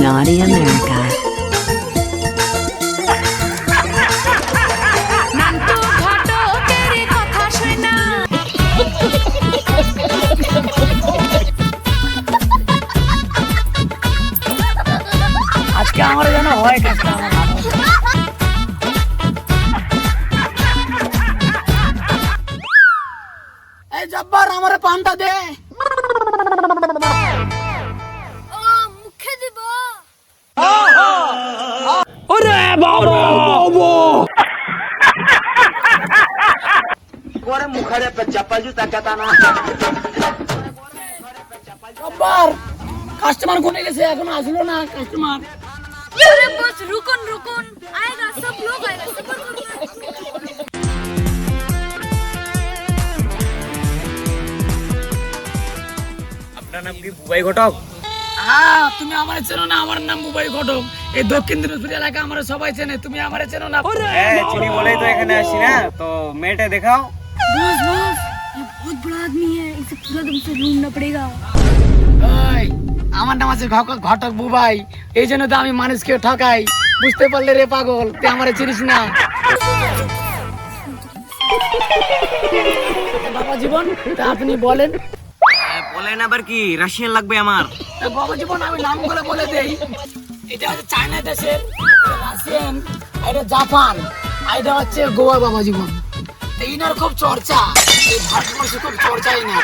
Naughty America. নান্তু ঘটকের কথা শোনা আজকে আমার যেন হয় কাজটা আমার ভালো। এই জব্বার আমারে পানটা দে। মুখে দিব ওরে বাবা गोरे मुखड़े पे चप्पल जूता कहता ना জব্বার কাস্টমার কোনে গেছে এখনো আসলো না কাস্টমার। अरे बस रुकन रुकन आएगा सब लोग आएगा सबर करो আপনার নাম কি বুবাই ঘটক? হ্যাঁ তুমি আমারে চেনো না? আমার নাম বুবাই ঘটক। এই দক্ষিণ দিনাজপুর এলাকা আমারে সবাই চেনে, তুমি আমারে চেনো না? হ্যাঁ চিনি বলেই তো এখানে আসি না। তো মেয়েটা দেখাও। बॉस बॉस ये बहुत बड़ा आदमी है इसे पूरा दम से ढूंढना पड़ेगा ওই আমার নাম আছে ঘটক বুবাই, এই জন্য তো আমি মানুষকে ঠকাই। বুঝতে পারলে রে পাগল, তুই আমারে চিনিস না? বাবা জীবন তা আপনি বলেন। বলেন আবার কি, রাশিয়ান লাগবে আমার। তা বাবা জীবন আমি নামগুলো বলে দেই। এটা হচ্ছে চায়না দেশের, রাশিয়ান, এটা জাপান, আর এটা হচ্ছে গোয়া। বাবা জীবন তো ইনার খুব চর্চা, এই ভারতবর্ষে খুব চর্চাই না।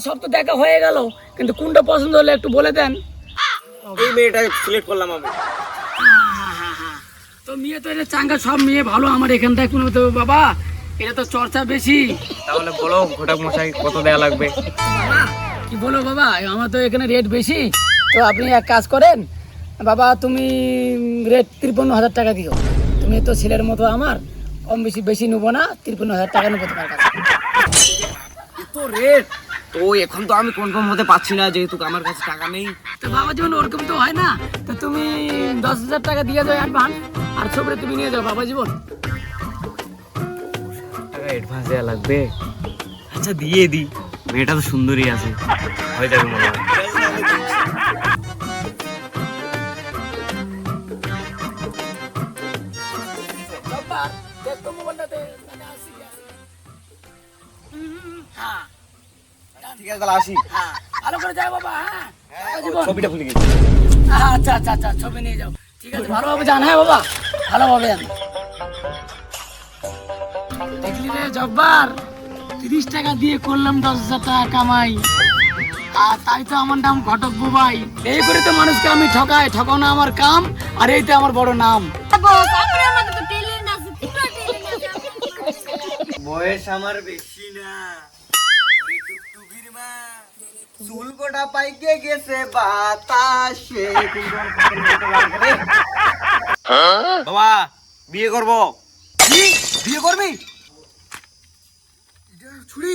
সব তো দেখা হয়ে গেল, কিন্তু কোনটা পছন্দ হলে একটু বলে দেন। এই মেয়েটা সিলেক্ট করলাম আমি। তো মেয়ে তো এটা চাঙ্গা, সব মেয়ে ভালো আমার এখানটায় কোনো তো বাবা, এটা তো চর্চা বেশি। তাহলে বলো ঘটক মশাই কত দেয়া লাগবে? বাবা কি বলো বাবা, আমার তো এখানে রেট বেশি। তো আপনি এক কাজ করেন বাবা, তুমি রেট 53,000 টাকা দিও। তুমি তো ছেলের মতো আমার, কম বেশি বেশি নেবো না, 53,000 টাকা নেবো তোমার কাছে। এত রেট তো এখন তো আমি কনফার্ম হতে পারছি না, যেহেতু আমার কাছে টাকা নেই। তো বাবা জীবন ওরকম তো হয় না, তো তুমি 10,000 টাকা দিয়ে যাও অ্যাডভান্স, আর ছবিটা তুমি নিয়ে যাও বাবা জীবন। টাকা অ্যাডভান্স দেয়া লাগবে? আচ্ছা দিয়ে দি, মেয়েটা তো সুন্দরী আছে, হয়ে যাবে মনে হয়। ঠিক আছে তাহলে আসি। হ্যাঁ ভালো করে যাও বাবা। হ্যাঁ বাবা জীবন। ছবিটা ভুলে গেছি। আচ্ছা আচ্ছা আচ্ছা ছবি নিয়ে যাও, ঠিক আছে ভালোভাবে যান। হ্যাঁ বাবা ভালোভাবে যান। দেখলি রে জব্বার, 30 টাকা দিয়ে করলাম 10,000 টাকা কামাই, আর তাই তো আমার নাম ঘটক বুবাই। এই করে তো মানুষকে আমি ঠকাই, ঠকানো আমার কাম, আর এইটা আমার বড় নাম। बॉस अपने मत तो टैलेंट আছে পুরো ট্যালেন্ট আছে বয়স আমার বেশি না, ওরে টুকটুকির মা চুল গোটা পাইকে গেছে বাতাসে। বাবা বিয়ে করব। কি বিয়ে করবি? ছুরি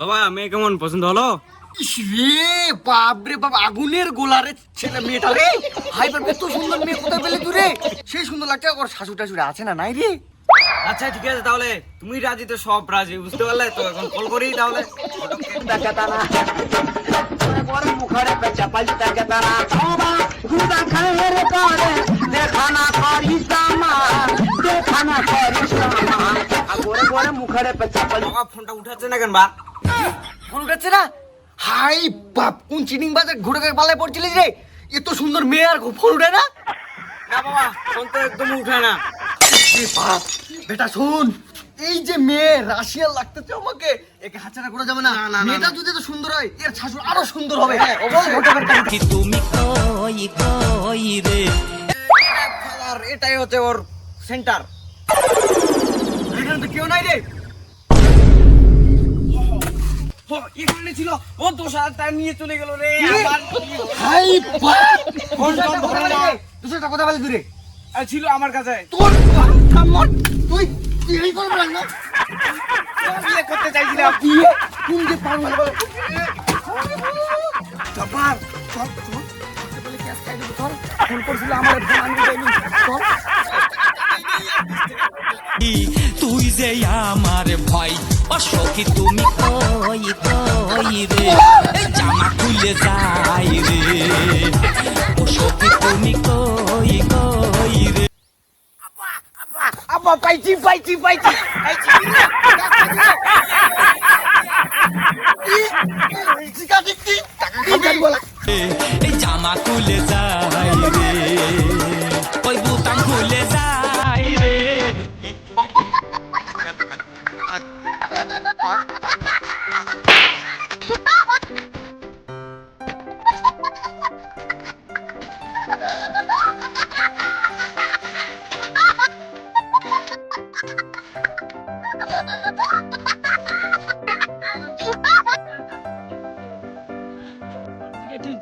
বাবা, মেয়ে কেমন পছন্দ হলো? রে বাপ রে বাপ, আগুনের গোলারে ছেলে মেয়েটা রে। হাই বাপ, এত সুন্দর মেয়ে কোথায় পেলে তুই রে? সেই সুন্দর লাগছে। ওর শাশু টাশুরে আছে না? নাই রে। আচ্ছা ঠিক আছে, তাহলে তুমি রাজি তো সব রাজি, বুঝতে পারলে তো? এখন কল করি তাহলে। कहता ना गोरे मुखड़े पे चप्पल जूता कहता ना छोबा गुदा खैर करे देखाना करी सामान, देखाना करी सामान। गोरे गोरे मुखड़े पे चप्पल। বাবা ফোনটা উঠাচ্ছে না কেন বা? ফোন উঠাচ্ছে না? হাই বাপ, কোন চিটিং বাজার ঘুরে ঘুরে পাল্লায় পড়ছিলিস রে? এত সুন্দর মেয়ে আর ফোন উঠে না? না বাবা, ফোন তো একদম উঠায় না। এ বাপ, বেটা শোন, এই যে মেয়ে রাশিয়ান লাগতেছে আমাকে, একে হাতছাড়া করা যাবে না। মেয়েটা যদি তো সুন্দর হয়, এর শাশুড় আরো সুন্দর হবে। বল ঘটকের কাছে। এটাই হচ্ছে ওর সেন্টার। এখানে তো কেউ নাই রে। এখানে ছিল, ও 2,000 টাকা নিয়ে চলে গেল রে। হাই বাপ, ফোনটা কথা বলে রে। দুশোটা কথা বলে দূরে। ছিল আমার কাছে। তোর কামন, তুই এই করবি না? বিয়ে করতে চাইছিলাম। বিয়ে কোন যে পাগল বলে। জব্বার চল চল, বলে ক্যাশ খাই দেব। চল, ফোন করছিল আমার, ফোন আমি দেইনি। চল। তুই যে আমার ভয় অসখী, তুমি কই কই রে, জামা খুলে যাই রে। বাবা পাইছি পাইছি পাইছি পাইছি শিকা দিচ্ছি টাকা খাবি বলা এই জামা খুলে যায় রে ওই বুতাম খুলে যায় রে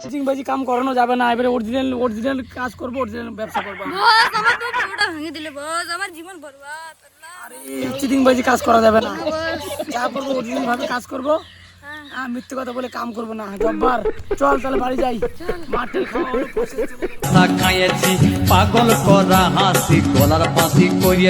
চিটিং বাজি কাম করানো যাবে না, এবারে অরিজিনাল কাজ করবো, অরিজিনাল ব্যবসা করবো। বস আমার তো পুরোটা ভেঙে দিলে বস, আমার জীবন বরবাদ। আল্লাহ আরে চিটিং বাজি কাজ করা যাবে না, যা করবো অরিজিনাল ভাবে কাজ করবো, মিথ্যে কথা বলে কাম করবো না। জব্বার চল তাহলে বাড়ি যাই, মাঠের খাওয়া খাইয়েছি পাগল করা হাসি গলার ফাঁসি করিয়ে